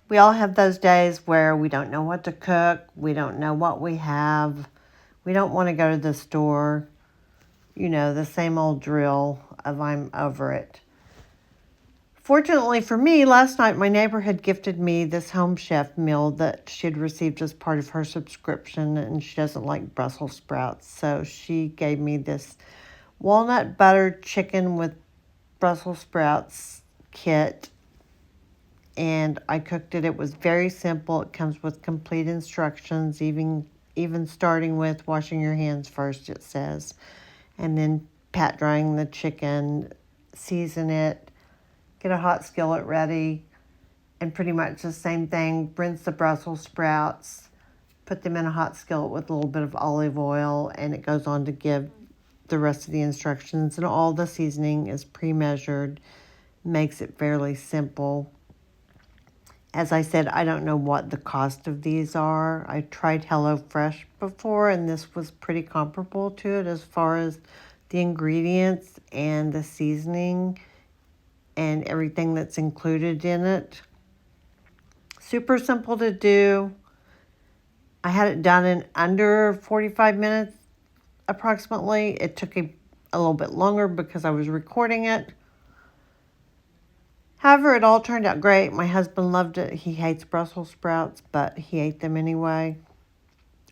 We all have those days where we don't know what to cook. We don't know what we have. We don't want to go to the store. You know, the same old drill of I'm over it. Fortunately for me, last night my neighbor had gifted me this Home Chef meal that she had received as part of her subscription, and she doesn't like Brussels sprouts. So she gave me this walnut butter chicken with Brussels sprouts kit, and I cooked it. It was very simple. It comes with complete instructions, even starting with washing your hands first, it says, and then pat drying the chicken, season it, get a hot skillet ready, and pretty much the same thing. Rinse the Brussels sprouts, put them in a hot skillet with a little bit of olive oil, and it goes on to give the rest of the instructions. And all the seasoning is pre-measured, makes it fairly simple. As I said, I don't know what the cost of these are. I tried HelloFresh before, and this was pretty comparable to it as far as the ingredients and the seasoning and everything that's included in it. Super simple to do. I had it done in under 45 minutes approximately. It took a little bit longer because I was recording it. However, it all turned out great. My husband loved it. He hates Brussels sprouts, but he ate them anyway,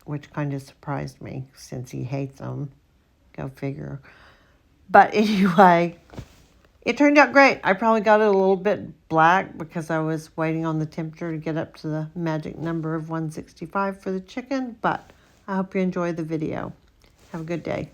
which kind of surprised me since he hates them. Go figure. But anyway, it turned out great. I probably got it a little bit black because I was waiting on the temperature to get up to the magic number of 165 for the chicken, but I hope you enjoy the video. Have a good day.